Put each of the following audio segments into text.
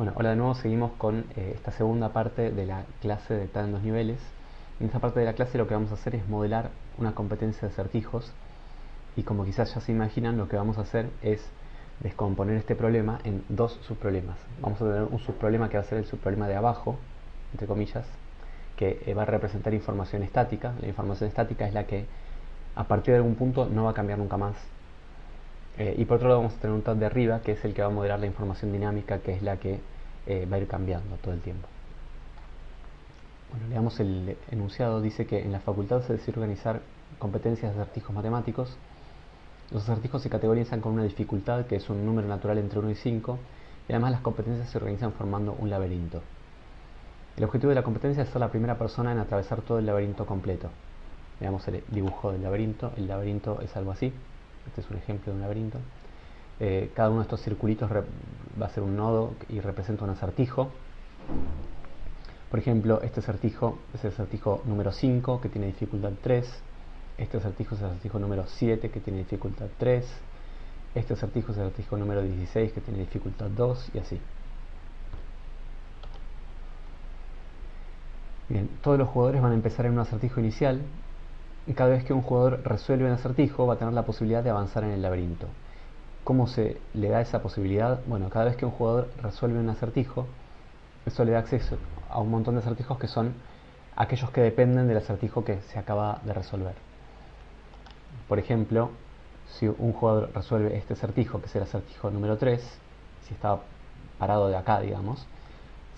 Bueno, hola de nuevo, seguimos con esta segunda parte de la clase de TAD en dos niveles. En esta parte de la clase lo que vamos a hacer es modelar una competencia de acertijos y como quizás ya se imaginan, lo que vamos a hacer es descomponer este problema en dos subproblemas. Vamos a tener un subproblema que va a ser el subproblema de abajo, entre comillas, que va a representar información estática. La información estática es la que a partir de algún punto no va a cambiar nunca más. Y por otro lado vamos a tener un TAD de arriba, que es el que va a modelar la información dinámica, que es la que va a ir cambiando todo el tiempo. Bueno, leamos el enunciado. Dice que en la facultad se decide organizar competencias de acertijos matemáticos. Los acertijos se categorizan con una dificultad que es un número natural entre 1 y 5, y además las competencias se organizan formando un laberinto. El objetivo de la competencia es ser la primera persona en atravesar todo el laberinto completo. Veamos el dibujo del laberinto. El laberinto es algo así. Este es un ejemplo de un laberinto. Cada uno de estos circulitos va a ser un nodo y representa un acertijo. Por ejemplo, este acertijo es el acertijo número 5, que tiene dificultad 3. Este acertijo es el acertijo número 7, que tiene dificultad 3. Este acertijo es el acertijo número 16, que tiene dificultad 2, y así. Bien, todos los jugadores van a empezar en un acertijo inicial, y cada vez que un jugador resuelve un acertijo va a tener la posibilidad de avanzar en el laberinto. ¿Cómo se le da esa posibilidad? Bueno, cada vez que un jugador resuelve un acertijo, eso le da acceso a un montón de acertijos que son aquellos que dependen del acertijo que se acaba de resolver. Por ejemplo, si un jugador resuelve este acertijo, que es el acertijo número 3, si está parado de acá, digamos,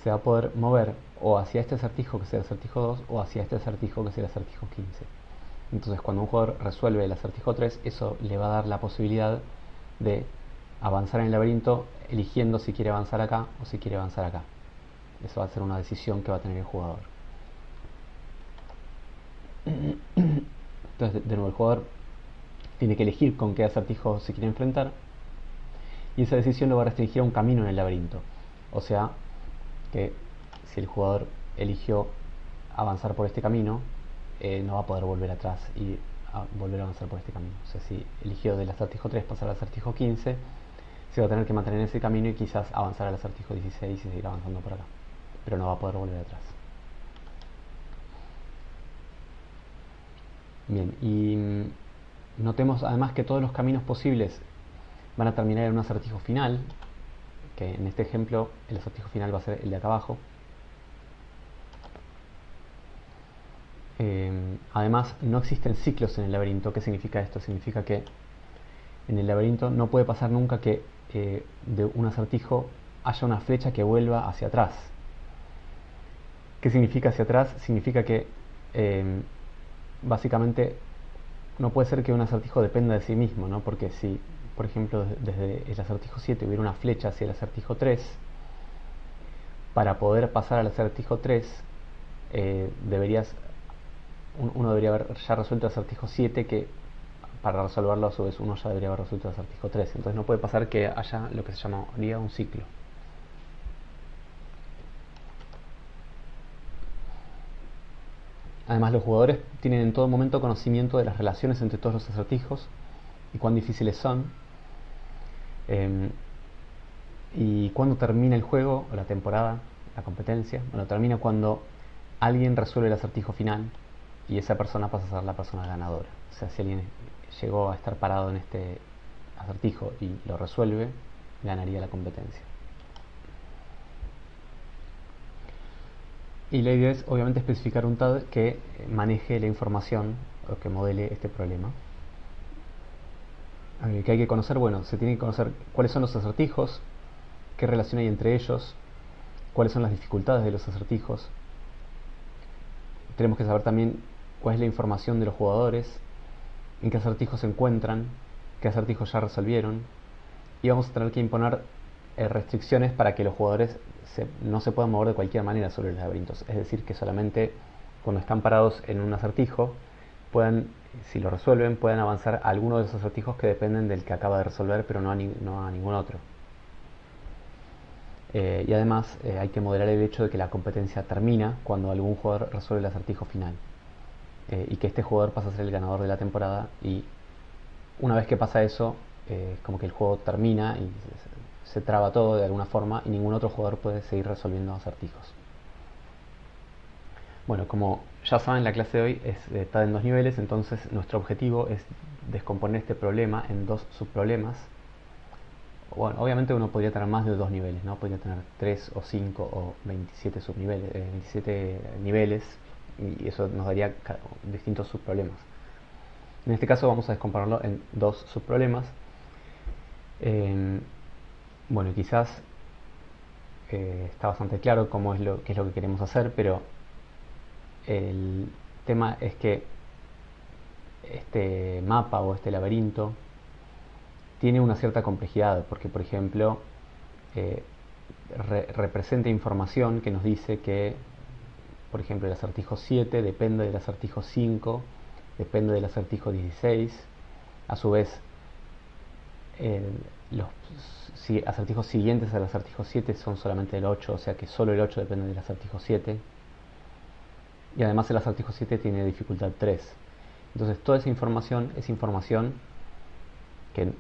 se va a poder mover o hacia este acertijo, que es el acertijo 2, o hacia este acertijo, que es el acertijo 15. Entonces, cuando un jugador resuelve el acertijo 3, eso le va a dar la posibilidad de avanzar en el laberinto eligiendo si quiere avanzar acá o si quiere avanzar acá. Eso va a ser una decisión que va a tener el jugador. Entonces, de nuevo, el jugador tiene que elegir con qué acertijo se quiere enfrentar, y esa decisión lo va a restringir a un camino en el laberinto. O sea, que si el jugador eligió avanzar por este camino, no va a poder volver atrás y volver a avanzar por este camino. O sea, si eligió del acertijo 3 pasar al acertijo 15, se va a tener que mantener en ese camino y quizás avanzar al acertijo 16 y seguir avanzando por acá, pero no va a poder volver atrás. Bien, y notemos además que todos los caminos posibles van a terminar en un acertijo final, que en este ejemplo el acertijo final va a ser el de acá abajo. Además, no existen ciclos en el laberinto. ¿Qué significa esto? Significa que en el laberinto no puede pasar nunca que de un acertijo haya una flecha que vuelva hacia atrás. ¿Qué significa hacia atrás? Significa que básicamente no puede ser que un acertijo dependa de sí mismo, ¿no? Porque si, por ejemplo, desde el acertijo 7 hubiera una flecha hacia el acertijo 3, para poder pasar al acertijo 3, uno debería haber ya resuelto el acertijo 7, que para resolverlo a su vez uno ya debería haber resuelto el acertijo 3. Entonces no puede pasar que haya lo que se llamaría un ciclo. Además, los jugadores tienen en todo momento conocimiento de las relaciones entre todos los acertijos y cuán difíciles son. Y cuando termina el juego, o la temporada, la competencia, bueno, termina cuando alguien resuelve el acertijo final y esa persona pasa a ser la persona ganadora. O sea, si alguien llegó a estar parado en este acertijo y lo resuelve, ganaría la competencia. Y la idea es obviamente especificar un TAD que maneje la información o que modele este problema. Que hay que conocer, bueno, se tiene que conocer cuáles son los acertijos, qué relación hay entre ellos, cuáles son las dificultades de los acertijos. Tenemos que saber también cuál es la información de los jugadores, en qué acertijos se encuentran, qué acertijos ya resolvieron, y vamos a tener que imponer restricciones para que los jugadores no se puedan mover de cualquier manera sobre los laberintos. Es decir, que solamente cuando están parados en un acertijo puedan, si lo resuelven, puedan avanzar a alguno de esos acertijos que dependen del que acaba de resolver, pero no a ningún otro. Y además hay que moderar el hecho de que la competencia termina cuando algún jugador resuelve el acertijo final, y que este jugador pasa a ser el ganador de la temporada, y una vez que pasa eso, como que el juego termina y se traba todo de alguna forma y ningún otro jugador puede seguir resolviendo acertijos. Bueno, como ya saben, la clase de hoy está en 2 niveles, entonces nuestro objetivo es descomponer este problema en 2 subproblemas. Bueno, obviamente uno podría tener más de 2 niveles, ¿no? Podría tener 3 o 5 o 27 subniveles, 27 niveles, y eso nos daría distintos subproblemas. En este caso vamos a descomponerlo en 2 subproblemas. Bueno, quizás está bastante claro qué es lo que queremos hacer, pero el tema es que este mapa o este laberinto tiene una cierta complejidad, porque por ejemplo representa información que nos dice que, por ejemplo, el acertijo 7 depende del acertijo 5, depende del acertijo 16, a su vez los acertijos siguientes al acertijo 7 son solamente el 8, o sea que solo el 8 depende del acertijo 7, y además el acertijo 7 tiene dificultad 3. Entonces toda esa información es información que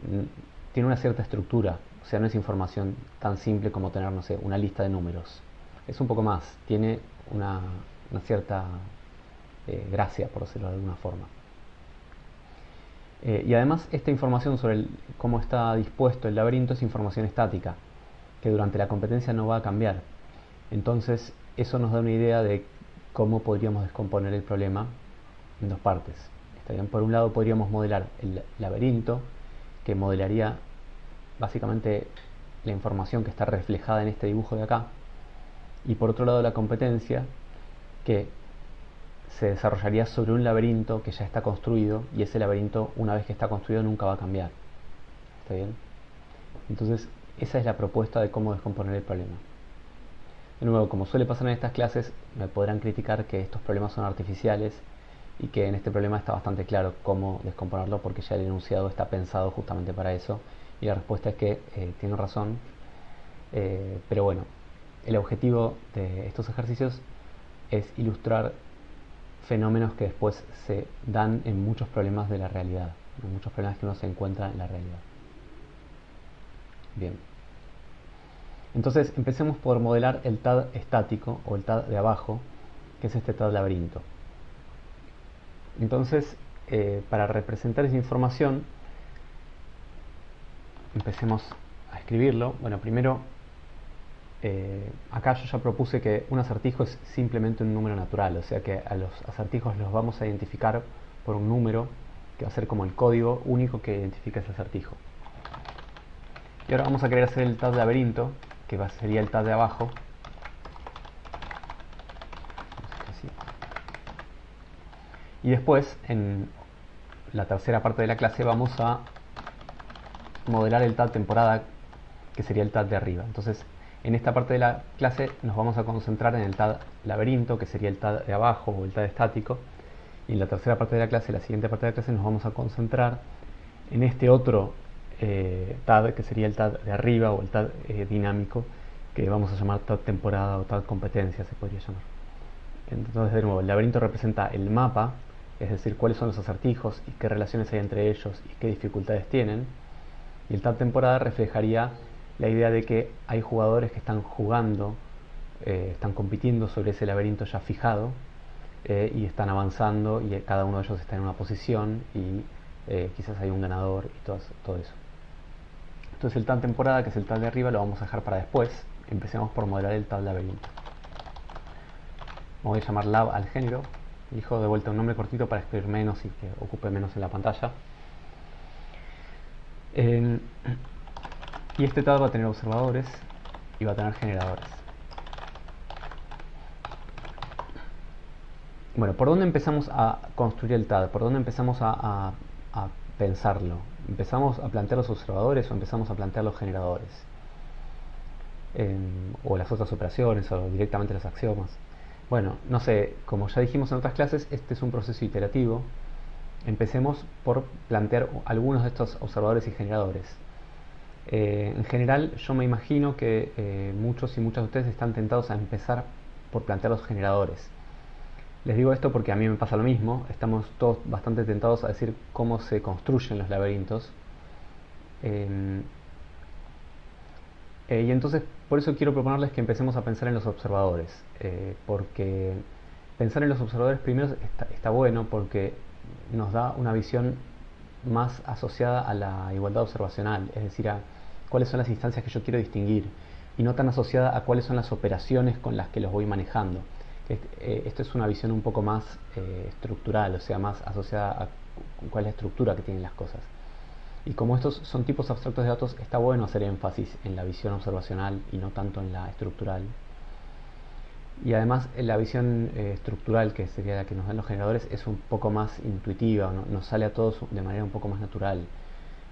tiene una cierta estructura, o sea, no es información tan simple como tener, no sé, una lista de números. Es un poco más, tiene una cierta gracia, por decirlo de alguna forma. Y además esta información sobre cómo está dispuesto el laberinto es información estática, que durante la competencia no va a cambiar. Entonces eso nos da una idea de cómo podríamos descomponer el problema en 2 partes. ¿Está bien? Por un lado podríamos modelar el laberinto, que modelaría básicamente la información que está reflejada en este dibujo de acá, y por otro lado la competencia, que se desarrollaría sobre un laberinto que ya está construido, y ese laberinto, una vez que está construido, nunca va a cambiar. ¿Está bien? Entonces esa es la propuesta de cómo descomponer el problema. De nuevo, como suele pasar en estas clases, me podrán criticar que estos problemas son artificiales y que en este problema está bastante claro cómo descomponerlo, porque ya el enunciado está pensado justamente para eso, y la respuesta es que tiene razón. Pero bueno, el objetivo de estos ejercicios es ilustrar fenómenos que después se dan en muchos problemas de la realidad, en muchos problemas que uno se encuentra en la realidad. Bien, entonces empecemos por modelar el TAD estático, o el TAD de abajo, que es este TAD laberinto. Entonces, para representar esa información, empecemos a escribirlo. Bueno, primero, acá yo ya propuse que un acertijo es simplemente un número natural, o sea que a los acertijos los vamos a identificar por un número que va a ser como el código único que identifica ese acertijo. Y ahora vamos a querer hacer el TAD laberinto, que sería el TAD de abajo. Y después, en la tercera parte de la clase, vamos a modelar el TAD temporada, que sería el TAD de arriba. Entonces, en esta parte de la clase nos vamos a concentrar en el TAD laberinto, que sería el TAD de abajo o el TAD estático. Y en la tercera parte de la clase, la siguiente parte de la clase, nos vamos a concentrar en este otro TAD, que sería el TAD de arriba o el TAD dinámico, que vamos a llamar TAD temporada o TAD competencia, se podría llamar. Entonces, de nuevo, el laberinto representa el mapa, es decir, cuáles son los acertijos y qué relaciones hay entre ellos y qué dificultades tienen. Y el TAD temporada reflejaría la idea de que hay jugadores que están jugando, están compitiendo sobre ese laberinto ya fijado, y están avanzando, y cada uno de ellos está en una posición y quizás hay un ganador y todo eso. Entonces el TAD temporada, que es el TAD de arriba, lo vamos a dejar para después. Empecemos por modelar el TAD laberinto. Voy a llamar lab al género. Elijo de vuelta un nombre cortito para escribir menos y que ocupe menos en la pantalla. Y este TAD va a tener observadores y va a tener generadores. Bueno, ¿por dónde empezamos a construir el TAD? ¿Por dónde empezamos a pensarlo? ¿Empezamos a plantear los observadores o empezamos a plantear los generadores? O las otras operaciones o directamente los axiomas. Bueno, no sé, como ya dijimos en otras clases, este es un proceso iterativo. Empecemos por plantear algunos de estos observadores y generadores. En general, yo me imagino que muchos y muchas de ustedes están tentados a empezar por plantear los generadores. Les digo esto porque a mí me pasa lo mismo. Estamos todos bastante tentados a decir cómo se construyen los laberintos. Y entonces, por eso quiero proponerles que empecemos a pensar en los observadores, porque pensar en los observadores primero está bueno porque nos da una visión más asociada a la igualdad observacional, es decir, a cuáles son las instancias que yo quiero distinguir, y no tan asociada a cuáles son las operaciones con las que los voy manejando. Esto es una visión un poco más estructural, o sea, más asociada a cuál es la estructura que tienen las cosas. Y como estos son tipos abstractos de datos, está bueno hacer énfasis en la visión observacional y no tanto en la estructural. Y además la visión estructural, que sería la que nos dan los generadores, es un poco más intuitiva, ¿no? Nos sale a todos de manera un poco más natural.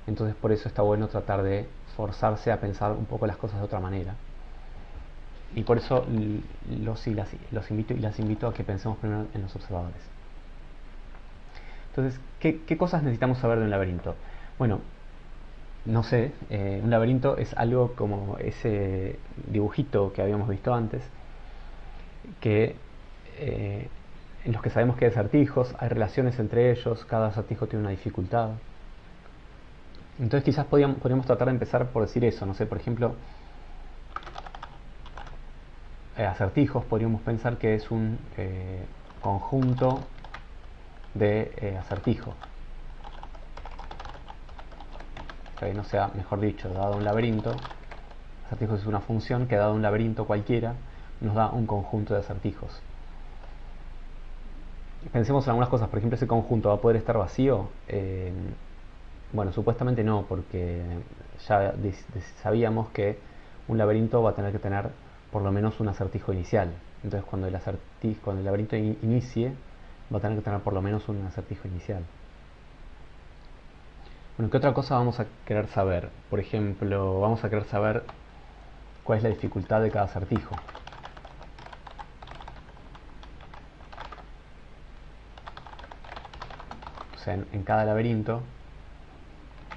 Entonces por eso está bueno tratar de forzarse a pensar un poco las cosas de otra manera. Y por eso los invito y las invito a que pensemos primero en los observadores. Entonces, ¿qué cosas necesitamos saber de un laberinto? Bueno, no sé, un laberinto es algo como ese dibujito que habíamos visto antes, que en los que sabemos que hay acertijos, hay relaciones entre ellos, cada acertijo tiene una dificultad. Entonces quizás podríamos tratar de empezar por decir eso, no sé, por ejemplo, acertijos, podríamos pensar que es un conjunto de acertijos. No sea, mejor dicho, dado un laberinto, acertijos es una función que dado un laberinto cualquiera nos da un conjunto de acertijos. Pensemos en algunas cosas, por ejemplo, ese conjunto va a poder estar vacío. Bueno, supuestamente no, porque ya sabíamos que un laberinto va a tener que tener por lo menos un acertijo inicial. Entonces cuando el laberinto inicie, va a tener que tener por lo menos un acertijo inicial. Bueno, ¿qué otra cosa vamos a querer saber? Por ejemplo, vamos a querer saber cuál es la dificultad de cada acertijo. O sea, en cada laberinto,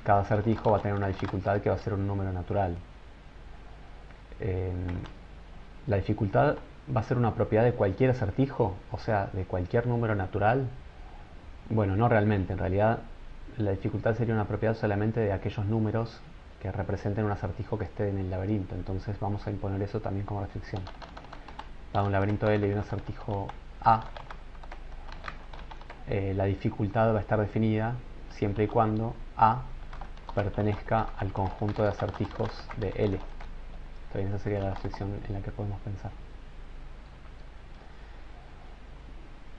cada acertijo va a tener una dificultad que va a ser un número natural. La dificultad va a ser una propiedad de cualquier acertijo, o sea, de cualquier número natural. Bueno, no realmente, en realidad la dificultad sería una propiedad solamente de aquellos números que representen un acertijo que esté en el laberinto. Entonces vamos a imponer eso también como restricción. Dado un laberinto L y un acertijo A, la dificultad va a estar definida siempre y cuando A pertenezca al conjunto de acertijos de L. Entonces esa sería la restricción en la que podemos pensar.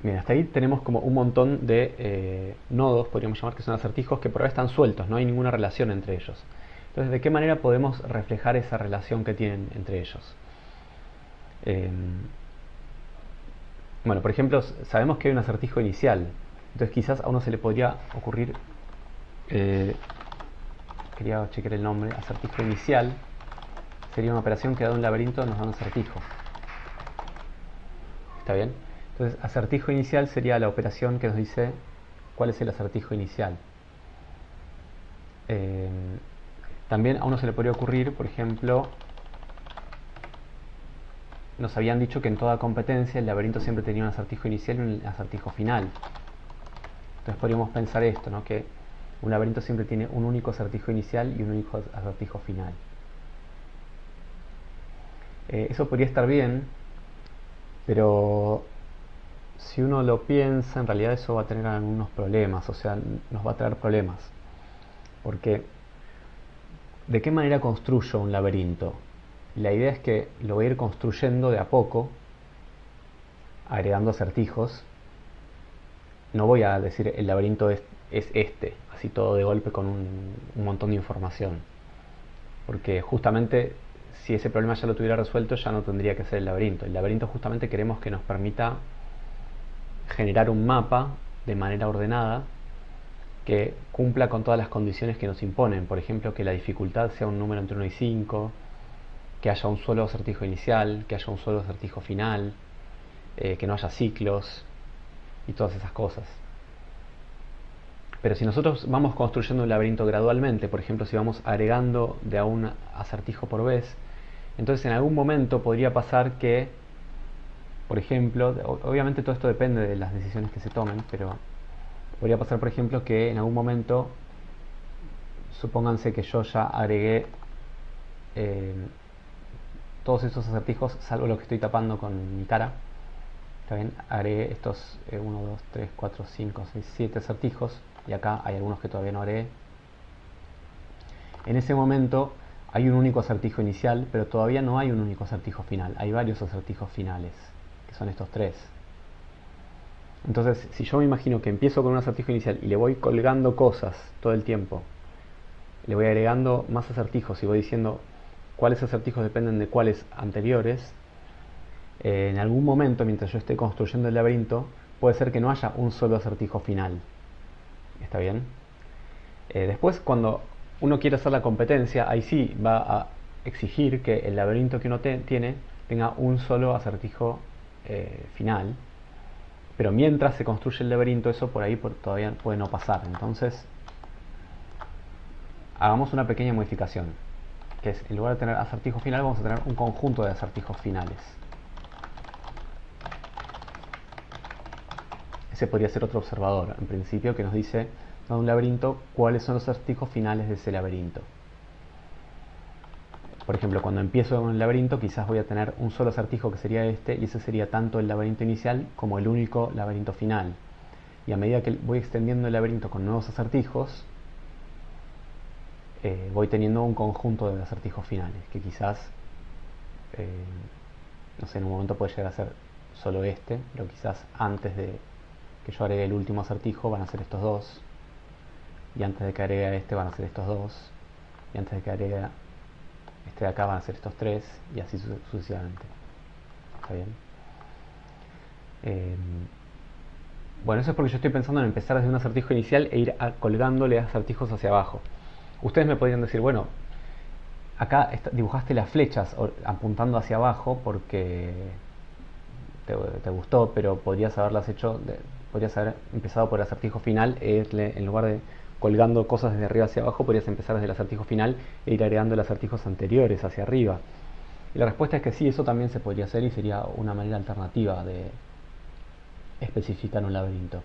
Bien, hasta ahí tenemos como un montón de nodos, podríamos llamar, que son acertijos que por ahora están sueltos, no hay ninguna relación entre ellos. Entonces, ¿de qué manera podemos reflejar esa relación que tienen entre ellos? Bueno, por ejemplo, sabemos que hay un acertijo inicial, entonces quizás a uno se le podría ocurrir, quería chequear el nombre, acertijo inicial, sería una operación que dado un laberinto nos da un acertijo. ¿Está bien? Entonces, acertijo inicial sería la operación que nos dice cuál es el acertijo inicial. También a uno se le podría ocurrir, por ejemplo, nos habían dicho que en toda competencia el laberinto siempre tenía un acertijo inicial y un acertijo final. Entonces podríamos pensar esto, ¿no? Que un laberinto siempre tiene un único acertijo inicial y un único acertijo final. Eso podría estar bien, pero si uno lo piensa, en realidad eso va a tener algunos problemas, o sea, nos va a traer problemas. Porque, ¿de qué manera construyo un laberinto? La idea es que lo voy a ir construyendo de a poco, agregando acertijos. No voy a decir el laberinto es este, así todo de golpe con un montón de información. Porque justamente si ese problema ya lo tuviera resuelto, ya no tendría que ser el laberinto. El laberinto justamente queremos que nos permita generar un mapa de manera ordenada que cumpla con todas las condiciones que nos imponen. Por ejemplo, que la dificultad sea un número entre 1 y 5, que haya un solo acertijo inicial, que haya un solo acertijo final, que no haya ciclos y todas esas cosas. Pero si nosotros vamos construyendo un laberinto gradualmente, por ejemplo, si vamos agregando de a un acertijo por vez, entonces en algún momento podría pasar que, por ejemplo, obviamente todo esto depende de las decisiones que se tomen, pero podría pasar, por ejemplo, que en algún momento, supónganse que yo ya agregué todos estos acertijos, salvo lo que estoy tapando con mi cara. Está bien, agregué estos 1, 2, 3, 4, 5, 6, 7 acertijos, y acá hay algunos que todavía no agregué. En ese momento hay un único acertijo inicial, pero todavía no hay un único acertijo final. Hay varios acertijos finales, que son estos tres. Entonces, si yo me imagino que empiezo con un acertijo inicial y le voy colgando cosas todo el tiempo, le voy agregando más acertijos y voy diciendo cuáles acertijos dependen de cuáles anteriores, en algún momento, mientras yo esté construyendo el laberinto, puede ser que no haya un solo acertijo final. ¿Está bien? Después, cuando uno quiere hacer la competencia, ahí sí va a exigir que el laberinto que uno tiene tenga un solo acertijo final. Pero mientras se construye el laberinto, eso por ahí todavía puede no pasar. Entonces, hagamos una pequeña modificación, que es, en lugar de tener acertijo final, vamos a tener un conjunto de acertijos finales. Ese podría ser otro observador, en principio, que nos dice, dado un laberinto, cuáles son los acertijos finales de ese laberinto. Por ejemplo, cuando empiezo con el laberinto, quizás voy a tener un solo acertijo que sería este, y ese sería tanto el laberinto inicial como el único laberinto final. Y a medida que voy extendiendo el laberinto con nuevos acertijos, voy teniendo un conjunto de acertijos finales, que quizás, no sé, en un momento puede llegar a ser solo este, pero quizás antes de que yo agregue el último acertijo van a ser estos dos, y antes de que agregue a este van a ser estos dos, y antes de que agregue a este de acá van a ser estos tres, y así sucesivamente. ¿Está bien? Bueno, eso es porque yo estoy pensando en empezar desde un acertijo inicial e ir colgándole acertijos hacia abajo. Ustedes me podrían decir, bueno, acá dibujaste las flechas apuntando hacia abajo porque te gustó, pero podrías haberlas hecho, podrías haber empezado por el acertijo final, en lugar de colgando cosas desde arriba hacia abajo, podrías empezar desde el acertijo final e ir agregando los acertijos anteriores hacia arriba. Y la respuesta es que sí, eso también se podría hacer y sería una manera alternativa de especificar un laberinto.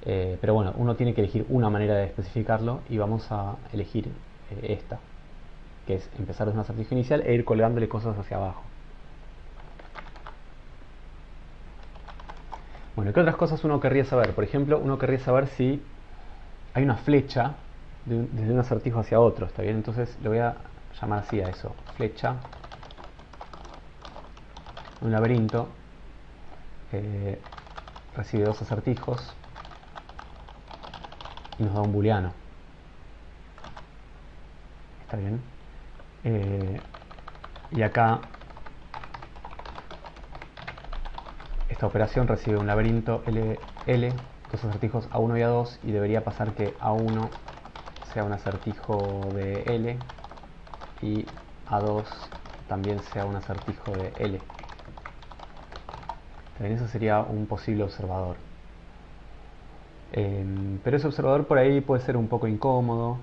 Pero bueno, uno tiene que elegir una manera de especificarlo y vamos a elegir esta, que es empezar desde un acertijo inicial e ir colgándole cosas hacia abajo. Bueno, ¿qué otras cosas uno querría saber? Por ejemplo, uno querría saber si hay una flecha desde un acertijo hacia otro, ¿está bien? Entonces le voy a llamar así a eso, flecha, un laberinto, recibe dos acertijos y nos da un booleano. ¿Está bien? Y acá esta operación recibe un laberinto L, dos acertijos A1 y A2, y debería pasar que A1 sea un acertijo de L y A2 también sea un acertijo de L. También eso sería un posible observador. Pero ese observador por ahí puede ser un poco incómodo,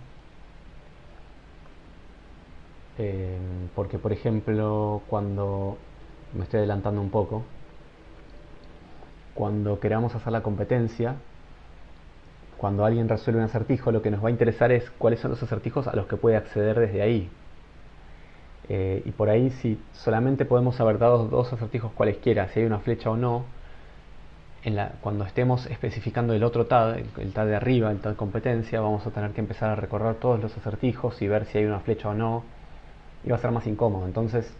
porque por ejemplo, cuando me estoy adelantando un poco, cuando queramos hacer la competencia, cuando alguien resuelve un acertijo, lo que nos va a interesar es cuáles son los acertijos a los que puede acceder desde ahí. Y por ahí, si solamente podemos haber dado dos acertijos cualesquiera, si hay una flecha o no, cuando estemos especificando el otro TAD, el TAD de arriba, el TAD competencia, vamos a tener que empezar a recorrer todos los acertijos y ver si hay una flecha o no, y va a ser más incómodo. Entonces,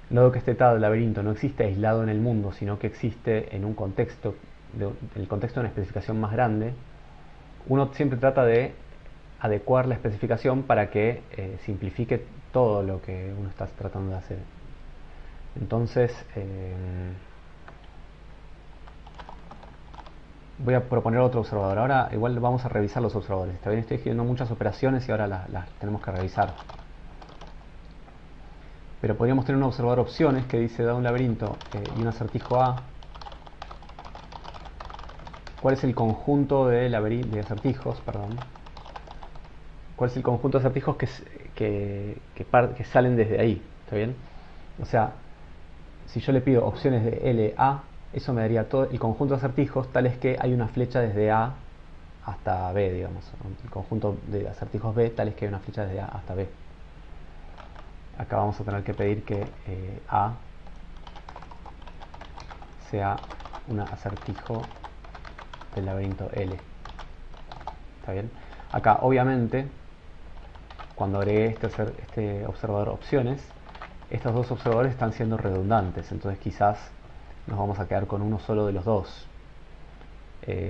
dado que este TAD laberinto no existe aislado en el mundo, sino que existe en un contexto, el contexto de una especificación más grande, uno siempre trata de adecuar la especificación para que simplifique todo lo que uno está tratando de hacer. Entonces, voy a proponer otro observador. Ahora igual vamos a revisar los observadores. Está bien, estoy escribiendo muchas operaciones y ahora las tenemos que revisar. Pero podríamos tener un observador opciones que dice, da un laberinto y un acertijo A. ¿Cuál es el conjunto de acertijos? Perdón. ¿Cuál es el conjunto de acertijos que salen desde ahí? ¿Está bien? O sea, si yo le pido opciones de L, A, eso me daría todo el conjunto de acertijos tales que hay una flecha desde A hasta B, digamos. El conjunto de acertijos B tales que hay una flecha desde A hasta B. acá vamos a tener que pedir que A sea un acertijo del laberinto L. ¿Está bien? Acá, obviamente, cuando agregué este observador opciones, estos dos observadores están siendo redundantes, entonces quizás nos vamos a quedar con uno solo de los dos.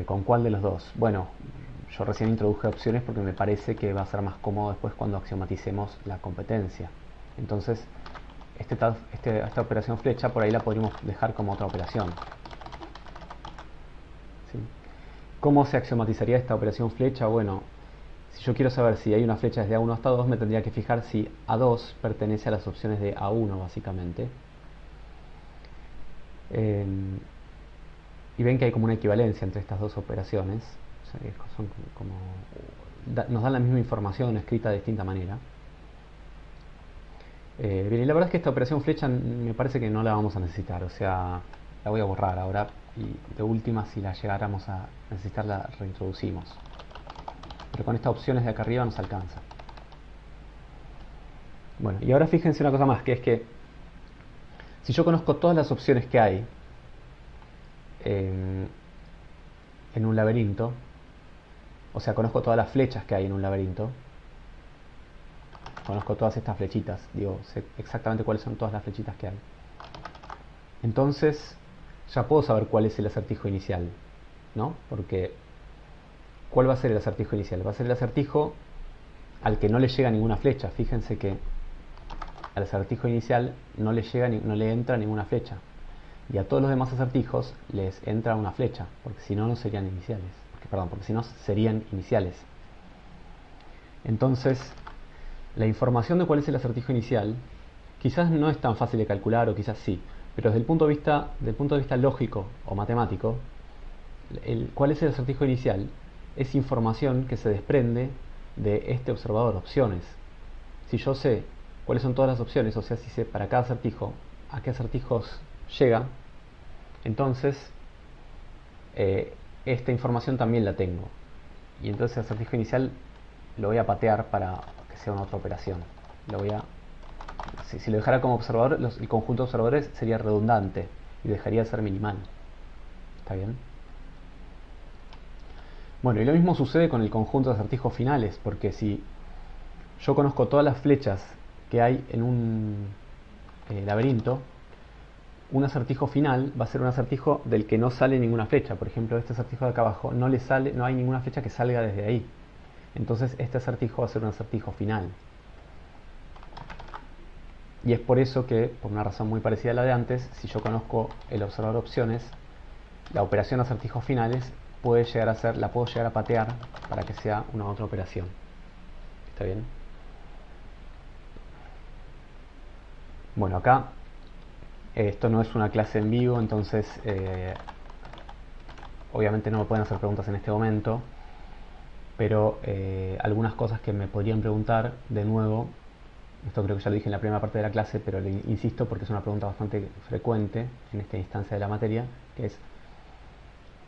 ¿Con cuál de los dos? Bueno, yo recién introduje opciones porque me parece que va a ser más cómodo después cuando axiomaticemos la competencia. Entonces, esta operación flecha por ahí la podríamos dejar como otra operación. ¿Sí? ¿Cómo se axiomatizaría esta operación flecha? Bueno, si yo quiero saber si hay una flecha desde A1 hasta 2, me tendría que fijar si A2 pertenece a las opciones de A1, básicamente. Y ven que hay como una equivalencia entre estas dos operaciones. O sea, son como, nos dan la misma información escrita de distinta manera. Bien, y la verdad es que esta operación flecha me parece que no la vamos a necesitar. O sea, la voy a borrar ahora. Y de última, si la llegáramos a necesitar, la reintroducimos. Pero con estas opciones de acá arriba nos alcanza. Bueno, y ahora fíjense una cosa más, que es que si yo conozco todas las opciones que hay en un laberinto, o sea, conozco todas las flechas que hay en un laberinto, conozco todas estas flechitas, digo, sé exactamente cuáles son todas las flechitas que hay. Entonces, ya puedo saber cuál es el acertijo inicial, ¿no? Porque, ¿cuál va a ser el acertijo inicial? Va a ser el acertijo al que no le llega ninguna flecha. Fíjense que al acertijo inicial no le entra ninguna flecha. Y a todos los demás acertijos les entra una flecha, porque si no, no serían iniciales. Porque si no, serían iniciales. Entonces, la información de cuál es el acertijo inicial quizás no es tan fácil de calcular, o quizás sí, pero desde el punto de vista lógico o matemático, cuál es el acertijo inicial es información que se desprende de este observador, opciones. Si yo sé cuáles son todas las opciones, o sea, si sé para cada acertijo a qué acertijos llega, entonces esta información también la tengo. Y entonces el acertijo inicial lo voy a patear para que sea una otra operación. Si lo dejara como observador, el conjunto de observadores sería redundante y dejaría de ser minimal. ¿Está bien? Bueno, y lo mismo sucede con el conjunto de acertijos finales, porque si yo conozco todas las flechas que hay en un laberinto, un acertijo final va a ser un acertijo del que no sale ninguna flecha. Por ejemplo, este acertijo de acá abajo no hay ninguna flecha que salga desde ahí. Entonces este acertijo va a ser un acertijo final. Y es por eso que, por una razón muy parecida a la de antes, si yo conozco el observador opciones, la operación acertijos finales la puedo llegar a patear para que sea una otra operación. ¿Está bien? Bueno, acá esto no es una clase en vivo, entonces obviamente no me pueden hacer preguntas en este momento, pero algunas cosas que me podrían preguntar de nuevo. Esto creo que ya lo dije en la primera parte de la clase, pero le insisto porque es una pregunta bastante frecuente en esta instancia de la materia, que es: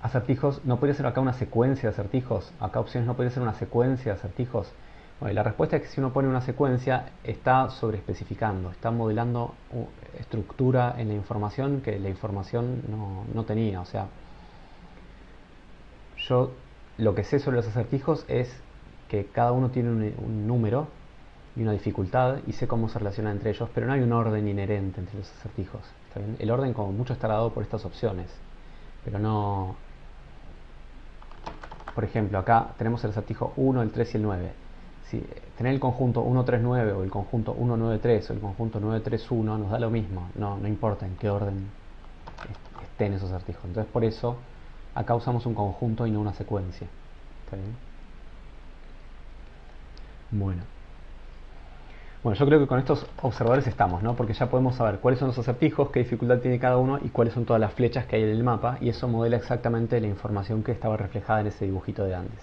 acertijos, ¿no podría ser acá una secuencia de acertijos? Acá opciones, ¿no podría ser una secuencia de acertijos? Bueno, y la respuesta es que si uno pone una secuencia, está sobreespecificando, está modelando estructura en la información que la información no tenía. O sea, yo lo que sé sobre los acertijos es que cada uno tiene un número y una dificultad, y sé cómo se relacionan entre ellos, pero no hay un orden inherente entre los acertijos. ¿Está bien? El orden como mucho está dado por estas opciones, pero no. Por ejemplo, acá tenemos el acertijo 1, el 3 y el 9. Si tener el conjunto 1, 3, 9 o el conjunto 1, 9, 3 o el conjunto 9, 3, 1 nos da lo mismo, no importa en qué orden estén esos acertijos. Entonces por eso acá usamos un conjunto y no una secuencia. ¿Está bien? Bueno, yo creo que con estos observadores estamos, ¿no? Porque ya podemos saber cuáles son los acertijos, qué dificultad tiene cada uno y cuáles son todas las flechas que hay en el mapa, y eso modela exactamente la información que estaba reflejada en ese dibujito de antes.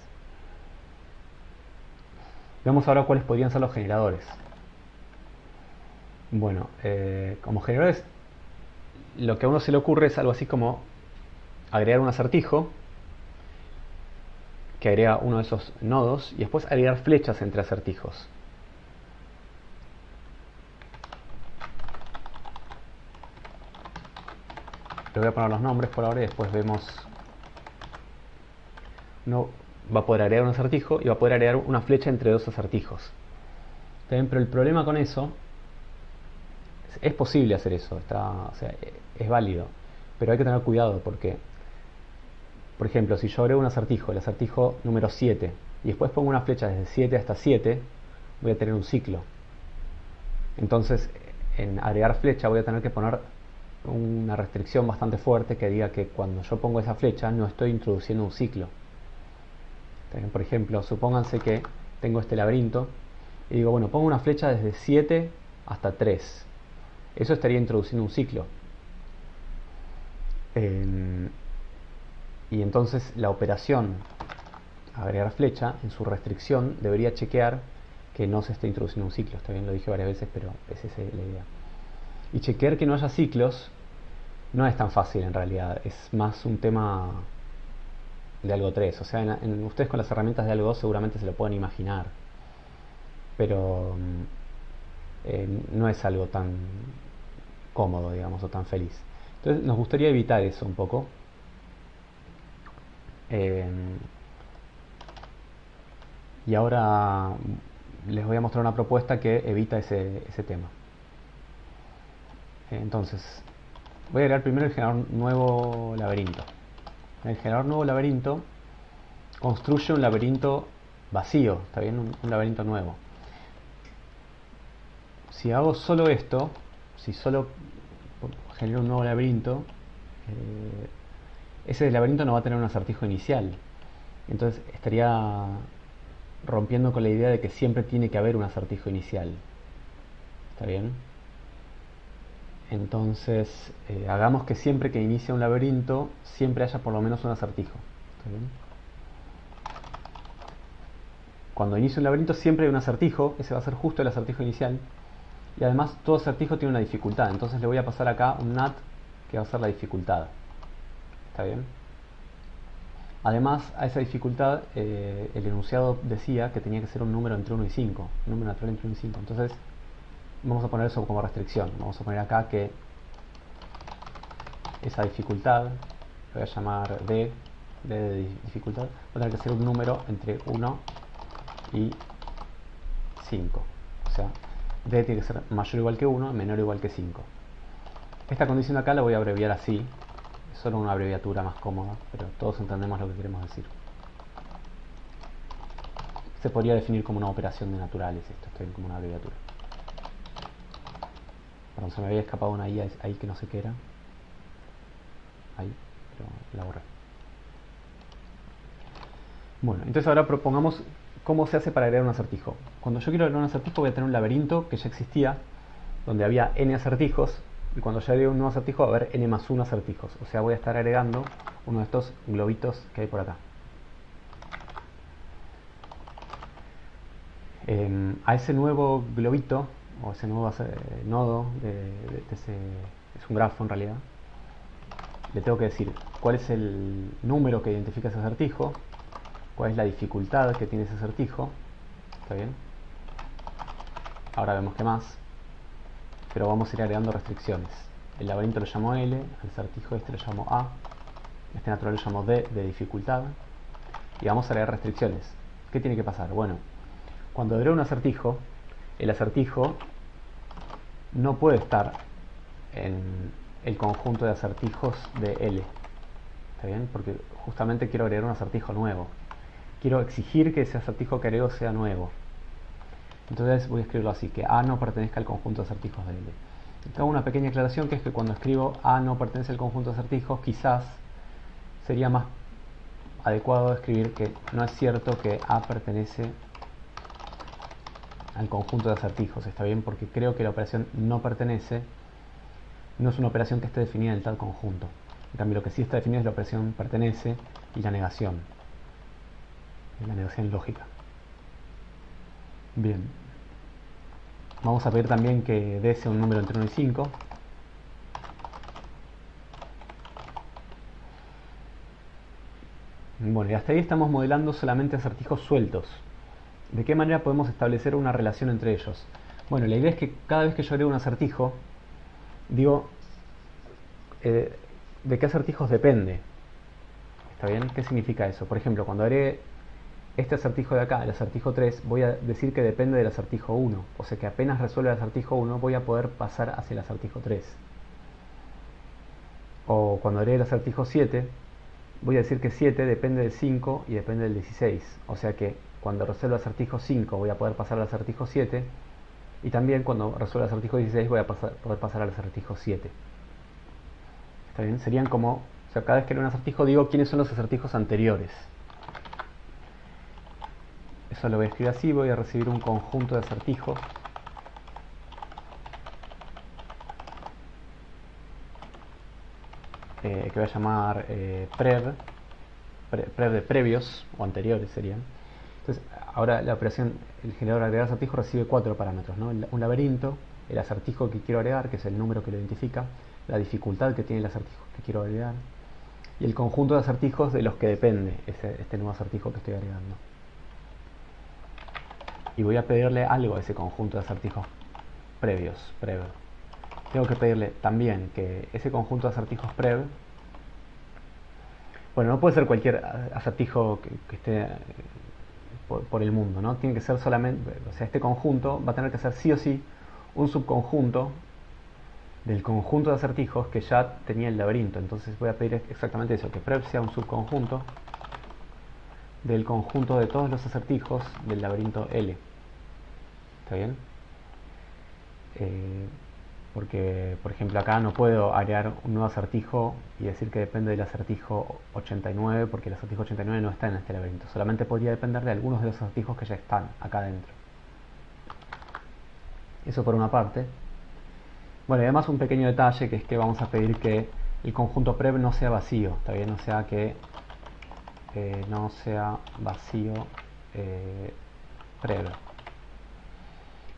Veamos ahora cuáles podrían ser los generadores. Bueno, como generadores, lo que a uno se le ocurre es algo así como agregar un acertijo que agrega uno de esos nodos y después agregar flechas entre acertijos. Le voy a poner los nombres por ahora y después vemos. Uno va a poder agregar un acertijo y va a poder agregar una flecha entre dos acertijos. ¿Está bien? Pero el problema con eso es posible hacer eso, o sea, es válido, pero hay que tener cuidado porque, por ejemplo, si yo agrego un acertijo, el acertijo número 7, y después pongo una flecha desde 7 hasta 7, voy a tener un ciclo. Entonces, en agregar flecha voy a tener que poner una restricción bastante fuerte que diga que cuando yo pongo esa flecha no estoy introduciendo un ciclo. Por ejemplo, supónganse que tengo este laberinto y digo, bueno, pongo una flecha desde 7 hasta 3. Eso estaría introduciendo un ciclo. Y entonces la operación agregar flecha en su restricción debería chequear que no se esté introduciendo un ciclo. Está bien, lo dije varias veces, pero esa es la idea. Y chequear que no haya ciclos no es tan fácil en realidad, es más un tema de algo 3. O sea, ustedes con las herramientas de algo 2 seguramente se lo pueden imaginar, pero no es algo tan cómodo, digamos, o tan feliz. Entonces nos gustaría evitar eso un poco. Y ahora les voy a mostrar una propuesta que evita ese tema. Entonces, voy a agregar primero el generador nuevo laberinto. El generador nuevo laberinto construye un laberinto vacío, ¿está bien? Un laberinto nuevo. Si hago solo esto, si solo genero un nuevo laberinto, ese laberinto no va a tener un acertijo inicial. Entonces estaría rompiendo con la idea de que siempre tiene que haber un acertijo inicial. ¿Está bien? Entonces, hagamos que siempre que inicie un laberinto, siempre haya por lo menos un acertijo. ¿Está bien? Cuando inicie un laberinto siempre hay un acertijo, ese va a ser justo el acertijo inicial. Y además todo acertijo tiene una dificultad, entonces le voy a pasar acá un NAT que va a ser la dificultad. ¿Está bien? Además, a esa dificultad, el enunciado decía que tenía que ser un número entre 1 y 5, un número natural entre 1 y 5. Entonces, vamos a poner eso como restricción. Vamos a poner acá que esa dificultad, lo voy a llamar D de dificultad, va a tener que ser un número entre 1 y 5. O sea, D tiene que ser mayor o igual que 1, menor o igual que 5. Esta condición acá la voy a abreviar así. Es solo una abreviatura más cómoda, pero todos entendemos lo que queremos decir. Se podría definir como una operación de naturales, esto está bien como una abreviatura. Perdón, se me había escapado una I ahí que no sé qué era. Ahí, pero la borré. Bueno, entonces ahora propongamos cómo se hace para agregar un acertijo. Cuando yo quiero agregar un acertijo voy a tener un laberinto que ya existía, donde había n acertijos, y cuando ya agregue un nuevo acertijo va a haber n más 1 acertijos. O sea, voy a estar agregando uno de estos globitos que hay por acá. A ese nuevo globito, o ese nuevo nodo, es un grafo en realidad, le tengo que decir cuál es el número que identifica ese acertijo, cuál es la dificultad que tiene ese acertijo. ¿Está bien? Ahora vemos qué más, pero vamos a ir agregando restricciones. El laberinto lo llamo L, el acertijo este lo llamo A, este natural lo llamo D de dificultad, y vamos a agregar restricciones. ¿Qué tiene que pasar? Bueno, cuando agrego un acertijo, el acertijo no puede estar en el conjunto de acertijos de L. ¿Está bien? Porque justamente quiero agregar un acertijo nuevo. Quiero exigir que ese acertijo que agrego sea nuevo. Entonces voy a escribirlo así, que A no pertenezca al conjunto de acertijos de L. Hago una pequeña aclaración, que es que cuando escribo A no pertenece al conjunto de acertijos, quizás sería más adecuado escribir que no es cierto que A pertenece al conjunto de acertijos. Está bien, porque creo que la operación no pertenece no es una operación que esté definida en tal conjunto. En cambio, lo que sí está definido es la operación pertenece y la negación lógica. Bien, vamos a pedir también que D sea un número entre 1 y 5. Bueno, y hasta ahí estamos modelando solamente acertijos sueltos. ¿De qué manera podemos establecer una relación entre ellos? Bueno, la idea es que cada vez que yo agrego un acertijo, digo, de qué acertijos depende. ¿Está bien? ¿Qué significa eso? Por ejemplo, cuando haré este acertijo de acá, el acertijo 3, voy a decir que depende del acertijo 1. O sea que apenas resuelva el acertijo 1 voy a poder pasar hacia el acertijo 3. O cuando haré el acertijo 7, voy a decir que 7 depende del 5 y depende del 16. O sea que cuando resuelva el acertijo 5 voy a poder pasar al acertijo 7. Y también cuando resuelva el acertijo 16 voy a poder pasar al acertijo 7. ¿Está bien? Serían como, o sea, cada vez que leo un acertijo digo quiénes son los acertijos anteriores. Eso lo voy a escribir así, voy a recibir un conjunto de acertijos. Que voy a llamar prev de previos o anteriores serían. Entonces, ahora la operación, el generador agregar acertijo recibe 4 parámetros, ¿no? Un laberinto, el acertijo que quiero agregar, que es el número que lo identifica, la dificultad que tiene el acertijo que quiero agregar, y el conjunto de acertijos de los que depende este nuevo acertijo que estoy agregando. Y voy a pedirle algo a ese conjunto de acertijos previos, prev. Tengo que pedirle también que ese conjunto de acertijos prev, bueno, no puede ser cualquier acertijo que esté por el mundo, ¿no? Tiene que ser solamente, o sea, este conjunto va a tener que ser sí o sí un subconjunto del conjunto de acertijos que ya tenía el laberinto. Entonces voy a pedir exactamente eso, que prev sea un subconjunto del conjunto de todos los acertijos del laberinto L. ¿Está bien? Porque, por ejemplo, acá no puedo agregar un nuevo acertijo y decir que depende del acertijo 89, porque el acertijo 89 no está en este laberinto. Solamente podría depender de algunos de los acertijos que ya están acá dentro. Eso por una parte. Bueno, y además un pequeño detalle, que es que vamos a pedir que el conjunto prev no sea vacío, ¿está bien? O sea que no sea vacío prev.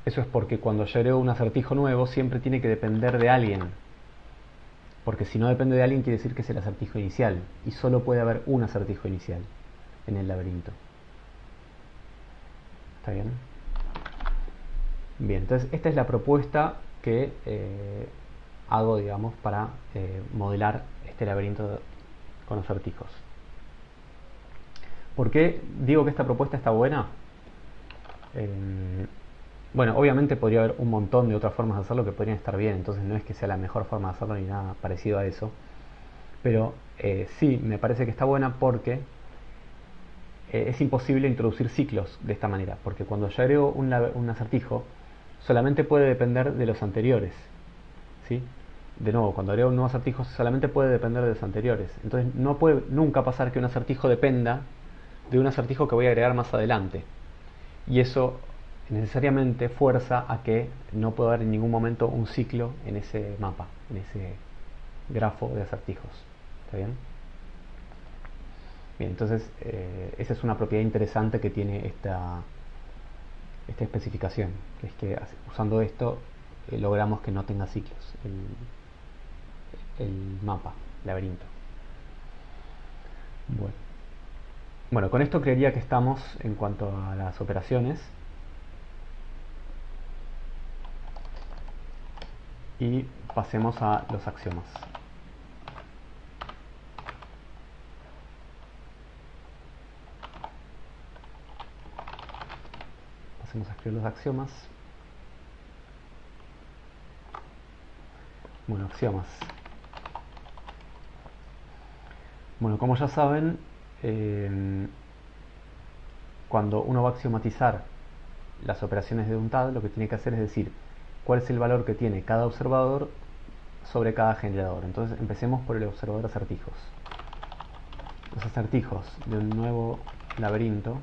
Eso es porque cuando yo agrego un acertijo nuevo siempre tiene que depender de alguien. Porque si no depende de alguien quiere decir que es el acertijo inicial. Y solo puede haber un acertijo inicial en el laberinto. ¿Está bien? Bien, entonces esta es la propuesta que hago, digamos, para modelar este laberinto con acertijos. ¿Por qué digo que esta propuesta está buena? Bueno, obviamente podría haber un montón de otras formas de hacerlo que podrían estar bien, entonces no es que sea la mejor forma de hacerlo ni nada parecido a eso. Pero sí, me parece que está buena porque es imposible introducir ciclos de esta manera, porque cuando yo agrego un acertijo, solamente puede depender de los anteriores. ¿Sí? De nuevo, cuando agrego un nuevo acertijo, solamente puede depender de los anteriores. Entonces no puede nunca pasar que un acertijo dependa de un acertijo que voy a agregar más adelante. Y eso necesariamente fuerza a que no pueda haber en ningún momento un ciclo en ese mapa, en ese grafo de acertijos. ¿Está bien? Bien, entonces esa es una propiedad interesante que tiene esta especificación, que es que usando esto logramos que no tenga ciclos el mapa, laberinto. Bueno, con esto creería que estamos en cuanto a las operaciones. Y pasemos a los axiomas. Pasemos a escribir los axiomas. Bueno, axiomas. Bueno, como ya saben, cuando uno va a axiomatizar las operaciones de UNTAD, lo que tiene que hacer es decir cuál es el valor que tiene cada observador sobre cada generador. Entonces empecemos por el observador acertijos. Los acertijos de un nuevo laberinto,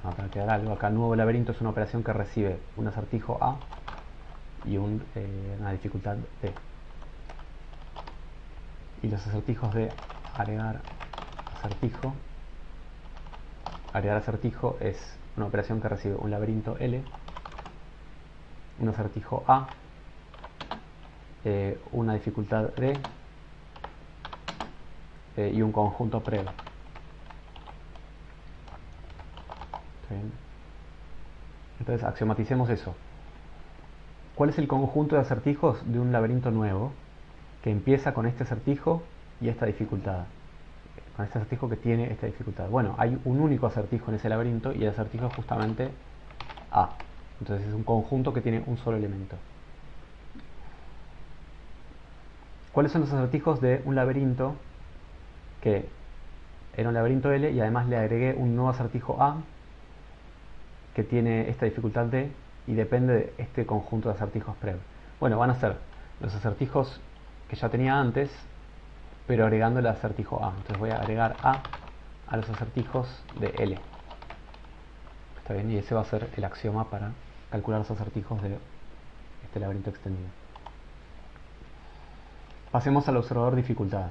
para quedar algo, acá nuevo laberinto es una operación que recibe un acertijo A y una dificultad B. Y los acertijos de agregar acertijo es una operación que recibe un laberinto L, un acertijo A, una dificultad D y un conjunto prev. Entonces axiomaticemos eso. ¿Cuál es el conjunto de acertijos de un laberinto nuevo? que empieza con este acertijo y esta dificultad. Con este acertijo que tiene esta dificultad. Bueno, hay un único acertijo en ese laberinto y el acertijo es justamente A. Entonces es un conjunto que tiene un solo elemento. ¿Cuáles son los acertijos de un laberinto que era un laberinto L y además le agregué un nuevo acertijo A que tiene esta dificultad D y depende de este conjunto de acertijos prev? Bueno, van a ser los acertijos que ya tenía antes, pero agregando el acertijo A. Entonces voy a agregar a los acertijos de L. ¿Está bien? Y ese va a ser el axioma para calcular los acertijos de este laberinto extendido. Pasemos al observador dificultad.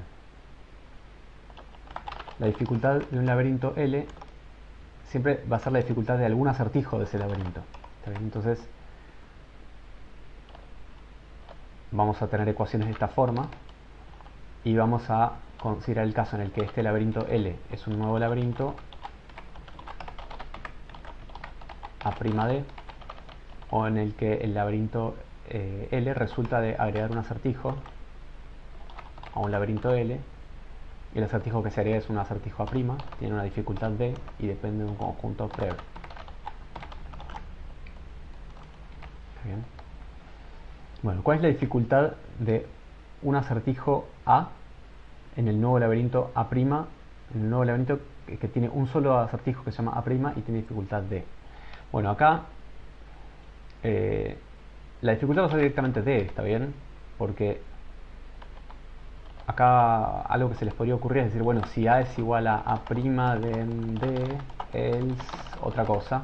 La dificultad de un laberinto L siempre va a ser la dificultad de algún acertijo de ese laberinto. ¿Está bien? Entonces vamos a tener ecuaciones de esta forma y vamos a considerar el caso en el que este laberinto L es un nuevo laberinto A'D, o en el que el laberinto L resulta de agregar un acertijo a un laberinto L y el acertijo que se agrega es un acertijo A', tiene una dificultad D y depende de un conjunto prev. ¿Está bien? Bueno, ¿cuál es la dificultad de un acertijo A en el nuevo laberinto A', en el nuevo laberinto que tiene un solo acertijo que se llama A' y tiene dificultad D? Bueno, acá la dificultad va a ser directamente D, ¿está bien? Porque acá algo que se les podría ocurrir es decir, bueno, si A es igual a A' de D, else otra cosa.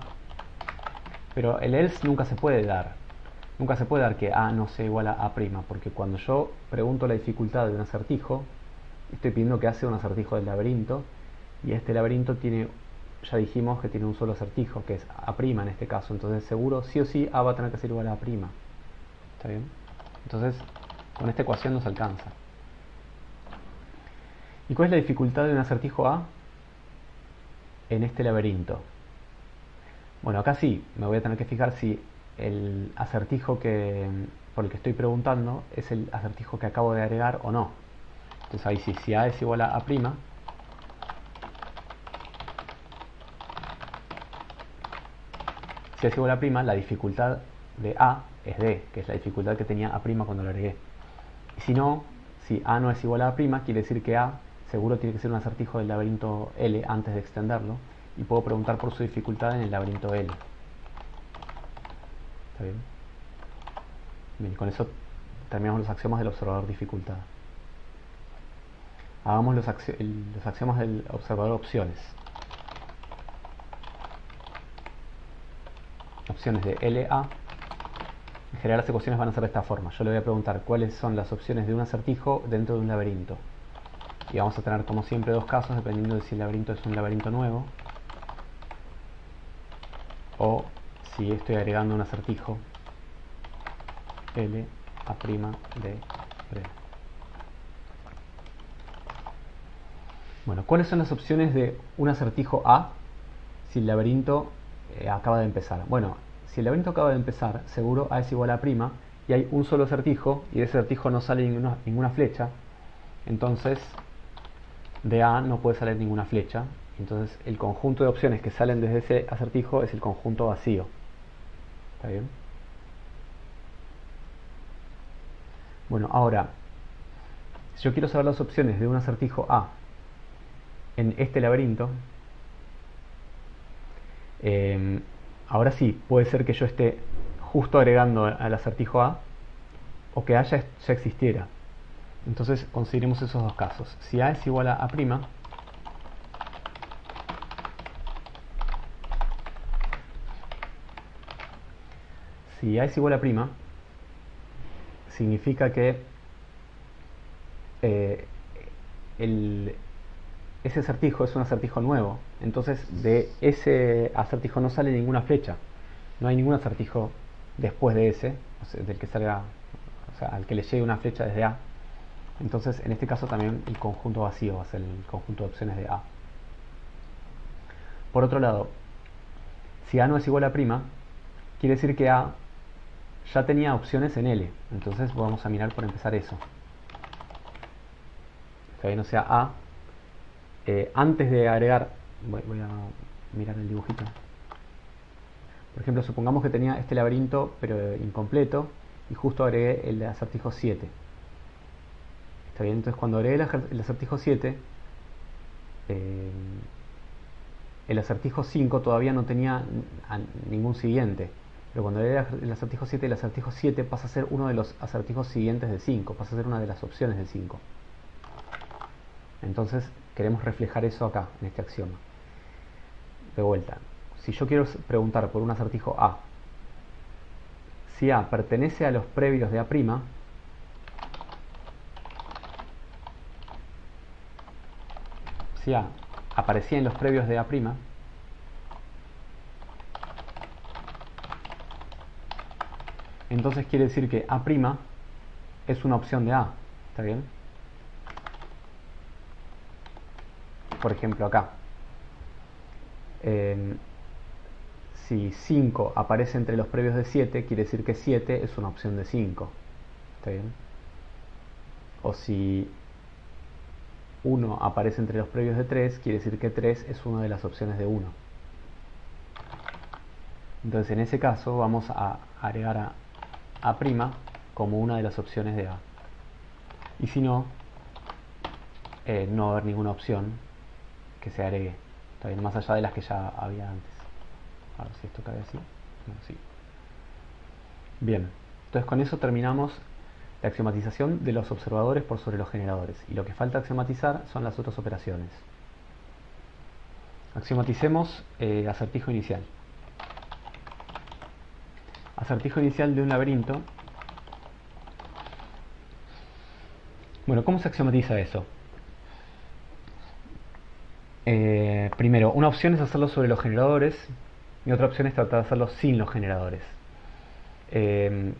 Pero el else nunca se puede dar. Nunca se puede dar que A no sea igual a A', porque cuando yo pregunto la dificultad de un acertijo, estoy pidiendo que hace un acertijo del laberinto, y este laberinto tiene, ya dijimos que tiene un solo acertijo, que es A' en este caso, entonces seguro, sí o sí, A va a tener que ser igual a A'. ¿Está bien? Entonces, con esta ecuación nos alcanza. ¿Y cuál es la dificultad de un acertijo A en este laberinto? Bueno, acá sí, me voy a tener que fijar si el acertijo por el que estoy preguntando es el acertijo que acabo de agregar o no. Entonces ahí sí, si A es igual a A', si A es igual a A', la dificultad de A es D, que es la dificultad que tenía A' cuando lo agregué. Y si no, si A no es igual a A', quiere decir que A seguro tiene que ser un acertijo del laberinto L antes de extenderlo, y puedo preguntar por su dificultad en el laberinto L. ¿Está bien? Bien, con eso terminamos los axiomas del observador dificultad. Hagamos los axiomas del observador opciones. Opciones de LA. En general las ecuaciones van a ser de esta forma. Yo le voy a preguntar cuáles son las opciones de un acertijo dentro de un laberinto. Y vamos a tener como siempre dos casos dependiendo de si el laberinto es un laberinto nuevo o si estoy agregando un acertijo L A' D prev. Bueno, ¿cuáles son las opciones de un acertijo A si el laberinto acaba de empezar? Bueno, si el laberinto acaba de empezar, seguro A es igual a A' y hay un solo acertijo y de ese acertijo no sale ninguna flecha, entonces de A no puede salir ninguna flecha, entonces el conjunto de opciones que salen desde ese acertijo es el conjunto vacío. ¿Está bien? Bueno, ahora, si yo quiero saber las opciones de un acertijo A en este laberinto, ahora sí, puede ser que yo esté justo agregando al acertijo A o que A ya existiera. Entonces consideremos esos dos casos. Si A es igual a A', si A es igual a A', significa que ese acertijo es un acertijo nuevo. Entonces de ese acertijo no sale ninguna flecha. No hay ningún acertijo después de ese, o sea, del que salga, o sea, al que le llegue una flecha desde A. Entonces en este caso también el conjunto vacío va a ser el conjunto de opciones de A. Por otro lado, si A no es igual a prima, quiere decir que A ya tenía opciones en L. Entonces vamos a mirar por empezar eso. ¿Está bien? O sea, A, antes de agregar, voy a mirar el dibujito. Por ejemplo, supongamos que tenía este laberinto pero incompleto y justo agregué el acertijo 7. ¿Está bien? Entonces cuando agregué el acertijo 7, eh, el acertijo 5 todavía no tenía ningún siguiente. Pero cuando agregué el acertijo 7 pasa a ser uno de los acertijos siguientes de 5, pasa a ser una de las opciones de 5. Entonces queremos reflejar eso acá, en este axioma. De vuelta, si yo quiero preguntar por un acertijo A, si A pertenece a los previos de A', si A aparecía en los previos de A', entonces quiere decir que A' es una opción de A. ¿Está bien? Por ejemplo, acá. Si 5 aparece entre los previos de 7, quiere decir que 7 es una opción de 5. ¿Está bien? O si 1 aparece entre los previos de 3, quiere decir que 3 es una de las opciones de 1. Entonces en ese caso vamos a agregar a A' como una de las opciones de A. Y si no, no va a haber ninguna opción que se agregue. ¿Está bien? Más allá de las que ya había antes. A ver si esto cabe así. No, sí. Bien, entonces con eso terminamos la axiomatización de los observadores por sobre los generadores. Y lo que falta axiomatizar son las otras operaciones. Axiomaticemos acertijo inicial. Acertijo inicial de un laberinto. Bueno, ¿cómo se axiomatiza eso? Primero, una opción es hacerlo sobre los generadores y otra opción es tratar de hacerlo sin los generadores.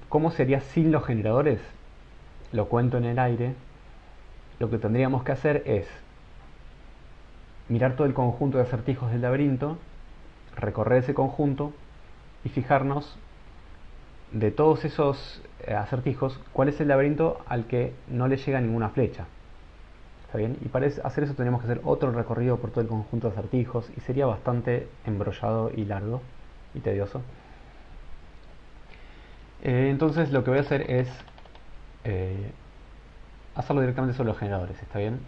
¿Cómo sería sin los generadores? Lo cuento en el aire. Lo que tendríamos que hacer es mirar todo el conjunto de acertijos del laberinto, recorrer ese conjunto y fijarnos de todos esos acertijos cuál es el laberinto al que no le llega ninguna flecha. ¿Está bien? Y para hacer eso tendríamos que hacer otro recorrido por todo el conjunto de acertijos y sería bastante embrollado y largo y tedioso. Entonces lo que voy a hacer es hacerlo directamente sobre los generadores. ¿Está bien?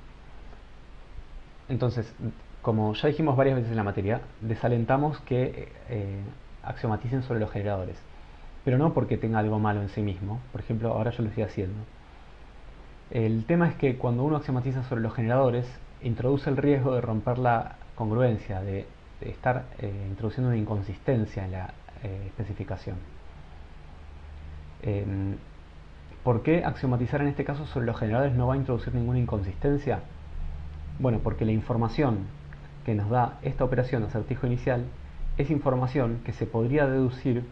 Entonces, como ya dijimos varias veces en la materia, desalentamos que axiomaticen sobre los generadores. Pero no porque tenga algo malo en sí mismo. Por ejemplo, ahora yo lo estoy haciendo. El tema es que cuando uno axiomatiza sobre los generadores, introduce el riesgo de romper la congruencia, de estar introduciendo una inconsistencia en la especificación. ¿Por qué axiomatizar en este caso sobre los generadores no va a introducir ninguna inconsistencia? Bueno, porque la información que nos da esta operación acertijo inicial es información que se podría deducir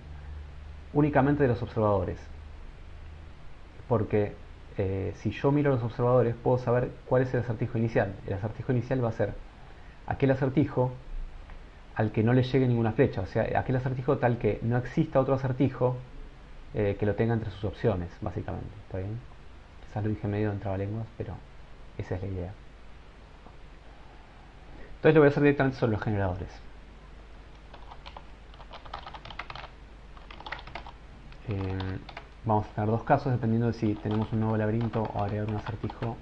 únicamente de los observadores. Porque si yo miro los observadores puedo saber cuál es el acertijo inicial. El acertijo inicial va a ser aquel acertijo al que no le llegue ninguna flecha, o sea, aquel acertijo tal que no exista otro acertijo que lo tenga entre sus opciones, básicamente. ¿Está bien? Quizás lo dije medio en trabalenguas, pero esa es la idea. Entonces lo voy a hacer directamente sobre los generadores. Vamos a tener dos casos dependiendo de si tenemos un nuevo laberinto o agregar un acertijo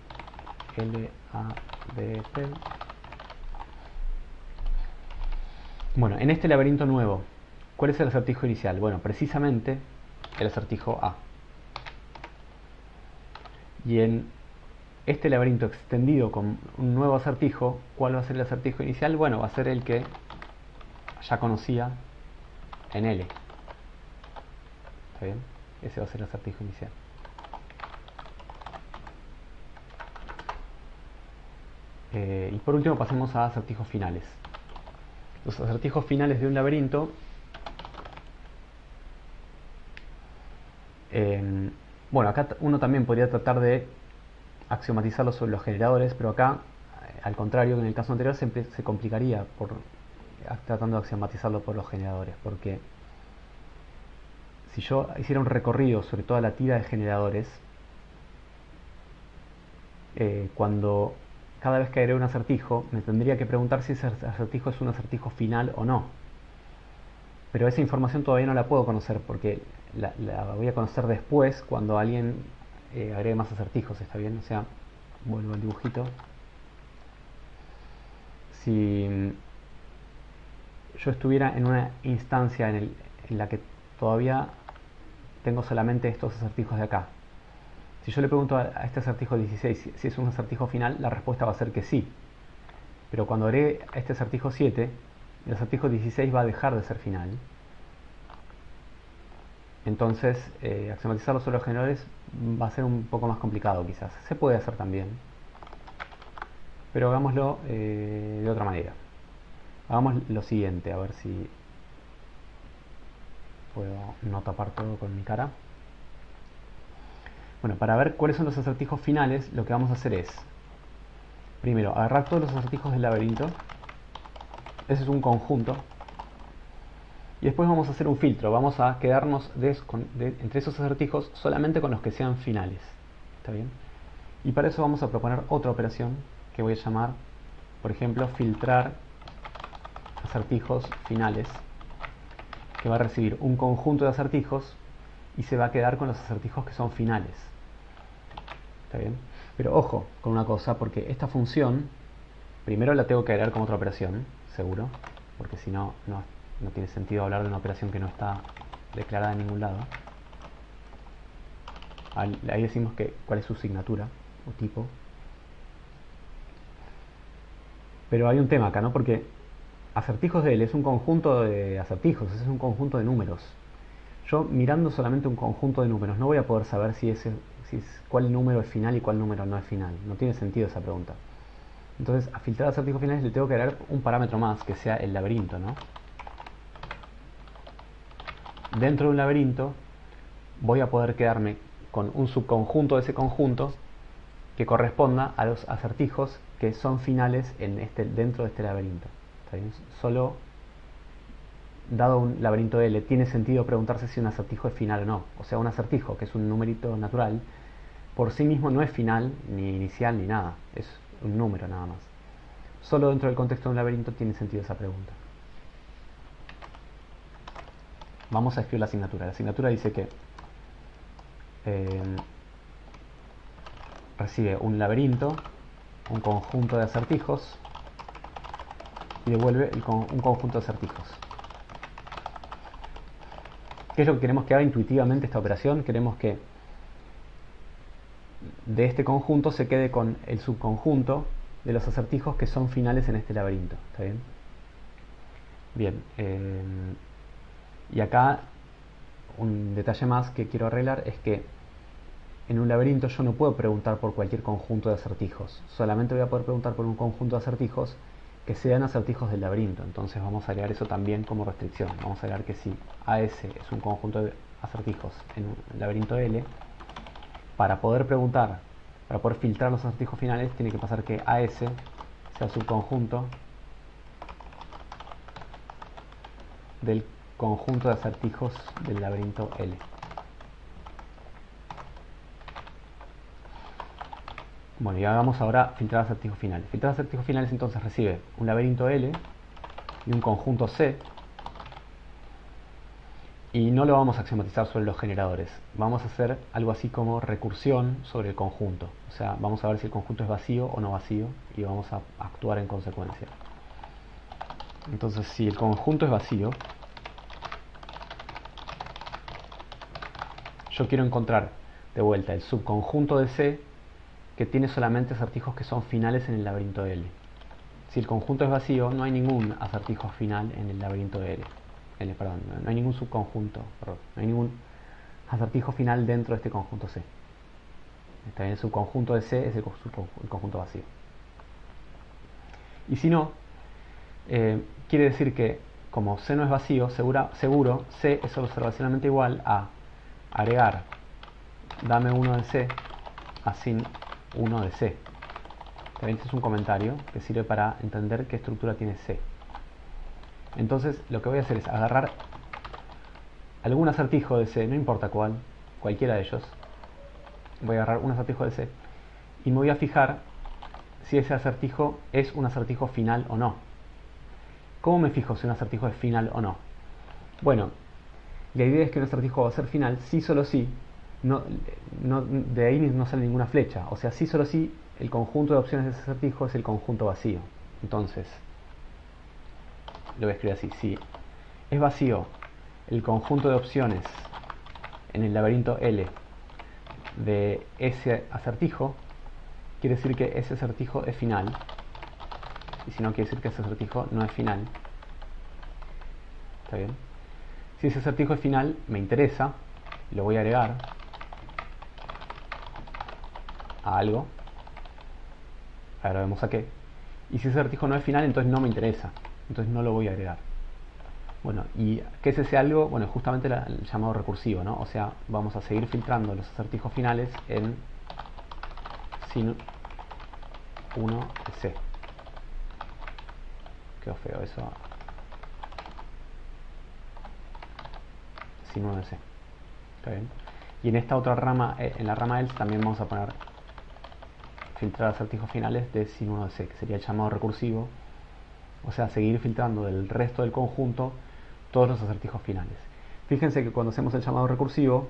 LADP. Bueno, en este laberinto nuevo, ¿cuál es el acertijo inicial? Bueno, precisamente el acertijo A. Y en este laberinto extendido con un nuevo acertijo, ¿cuál va a ser el acertijo inicial? Bueno, va a ser el que ya conocía en L. ¿Está bien? Ese va a ser el acertijo inicial. Y por último pasemos a acertijos finales. Los acertijos finales de un laberinto bueno, acá uno también podría tratar de axiomatizarlo sobre los generadores, pero acá, al contrario que en el caso anterior, se complicaría tratando de axiomatizarlo por los generadores, porque si yo hiciera un recorrido sobre toda la tira de generadores, cuando cada vez que agrego un acertijo, me tendría que preguntar si ese acertijo es un acertijo final o no. Pero esa información todavía no la puedo conocer porque la voy a conocer después cuando alguien agregue más acertijos, ¿está bien? O sea, vuelvo al dibujito. Si yo estuviera en una instancia en la que todavía tengo solamente estos acertijos de acá, si yo le pregunto a este acertijo 16 si es un acertijo final, la respuesta va a ser que sí. Pero cuando agregue a este acertijo 7, el acertijo 16 va a dejar de ser final. Entonces, axiomatizarlo sobre los generadores va a ser un poco más complicado quizás. Se puede hacer también, pero hagámoslo de otra manera. Hagamos lo siguiente, a ver si puedo no tapar todo con mi cara. Bueno, para ver cuáles son los acertijos finales, lo que vamos a hacer es, primero, agarrar todos los acertijos del laberinto. Ese es un conjunto. Y después vamos a hacer un filtro. Vamos a quedarnos entre esos acertijos solamente con los que sean finales. ¿Está bien? Y para eso vamos a proponer otra operación que voy a llamar, por ejemplo, filtrar acertijos finales, que va a recibir un conjunto de acertijos y se va a quedar con los acertijos que son finales. ¿Está bien? Pero ojo con una cosa, porque esta función primero la tengo que agregar como otra operación, seguro, porque si no, no tiene sentido hablar de una operación que no está declarada en ningún lado. Ahí decimos cuál es su signatura o tipo. Pero hay un tema acá, ¿no? Porque acertijos de L es un conjunto de acertijos, es un conjunto de números. Yo mirando solamente un conjunto de números no voy a poder saber cuál número es final y cuál número no es final. No tiene sentido esa pregunta. Entonces, a filtrar acertijos finales le tengo que agregar un parámetro más, que sea el laberinto, ¿no? Dentro de un laberinto voy a poder quedarme con un subconjunto de ese conjunto que corresponda a los acertijos que son finales dentro de este laberinto. ¿Está bien? Solo dado un laberinto L tiene sentido preguntarse si un acertijo es final o no. O sea, un acertijo, que es un numerito natural, por sí mismo no es final, ni inicial, ni nada. Es un número nada más. Solo dentro del contexto de un laberinto tiene sentido esa pregunta. Vamos a escribir la asignatura. La asignatura dice que recibe un laberinto, un conjunto de acertijos, y devuelve un conjunto de acertijos. ¿Qué es lo que queremos que haga intuitivamente esta operación? Queremos que de este conjunto se quede con el subconjunto de los acertijos que son finales en este laberinto. ¿Está bien? Bien. Y acá un detalle más que quiero arreglar es que en un laberinto yo no puedo preguntar por cualquier conjunto de acertijos. Solamente voy a poder preguntar por un conjunto de acertijos que sean acertijos del laberinto. Entonces vamos a agregar eso también como restricción. Vamos a agregar que si AS es un conjunto de acertijos en un laberinto L, para poder preguntar, para poder filtrar los acertijos finales, tiene que pasar que AS sea subconjunto del conjunto de acertijos del laberinto L. Bueno, y hagamos ahora filtrar acertijos finales. Filtrar acertijos finales entonces recibe un laberinto L y un conjunto C, y no lo vamos a axiomatizar sobre los generadores. Vamos a hacer algo así como recursión sobre el conjunto. O sea, vamos a ver si el conjunto es vacío o no vacío y vamos a actuar en consecuencia. Entonces, si el conjunto es vacío, yo quiero encontrar de vuelta el subconjunto de C que tiene solamente acertijos que son finales en el laberinto L. Si el conjunto es vacío, no hay ningún acertijo final en el laberinto L. Perdón, no hay ningún subconjunto, no hay ningún acertijo final dentro de este conjunto C. Está bien, el subconjunto de C es el conjunto vacío. Y si no, quiere decir que como C no es vacío, seguro C es observacionalmente igual a agregar dame 1 de C a sin 1 de C. También este es un comentario que sirve para entender qué estructura tiene C. Entonces lo que voy a hacer es agarrar algún acertijo de C, no importa cuál, cualquiera de ellos. Voy a agarrar un acertijo de C y me voy a fijar si ese acertijo es un acertijo final o no. ¿Cómo me fijo si un acertijo es final o no? Bueno, la idea es que un acertijo va a ser final si solo si, de ahí no sale ninguna flecha. O sea, si solo si el conjunto de opciones de ese acertijo es el conjunto vacío. Entonces, lo voy a escribir así: si es vacío el conjunto de opciones en el laberinto L de ese acertijo, quiere decir que ese acertijo es final. Y si no, quiere decir que ese acertijo no es final. ¿Está bien? Si ese acertijo es final, me interesa, lo voy a agregar a algo. Ahora vemos a qué. Y si ese acertijo no es final, entonces no me interesa. Entonces no lo voy a agregar. Bueno, ¿y qué es ese algo? Bueno, justamente el llamado recursivo, ¿no? O sea, vamos a seguir filtrando los acertijos finales en sin 1 de C. Quedó feo eso. Sin 1 de C. ¿Está bien? Y en esta otra rama, en la rama else, también vamos a poner filtrar acertijos finales de sin 1 de C, que sería el llamado recursivo. O sea, seguir filtrando del resto del conjunto todos los acertijos finales. Fíjense que cuando hacemos el llamado recursivo,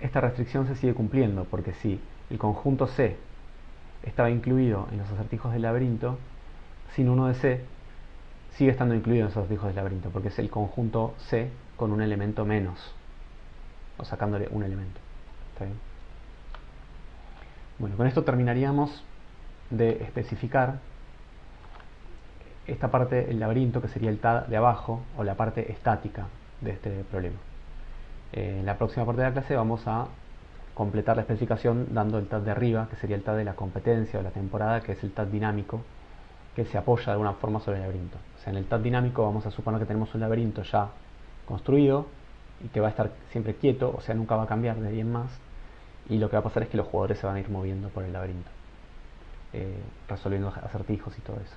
esta restricción se sigue cumpliendo, porque si el conjunto C estaba incluido en los acertijos del laberinto, sin 1 de C sigue estando incluido en los acertijos del laberinto, porque es el conjunto C con un elemento menos, o sacándole un elemento. ¿Está bien? Bueno, con esto terminaríamos de especificar esta parte del laberinto, que sería el TAD de abajo, o la parte estática de este problema. En la próxima parte de la clase vamos a completar la especificación dando el TAD de arriba, que sería el TAD de la competencia o la temporada, que es el TAD dinámico, que se apoya de alguna forma sobre el laberinto. O sea, en el TAD dinámico vamos a suponer que tenemos un laberinto ya construido y que va a estar siempre quieto, o sea, nunca va a cambiar de ahí en más, y lo que va a pasar es que los jugadores se van a ir moviendo por el laberinto, resolviendo acertijos y todo eso.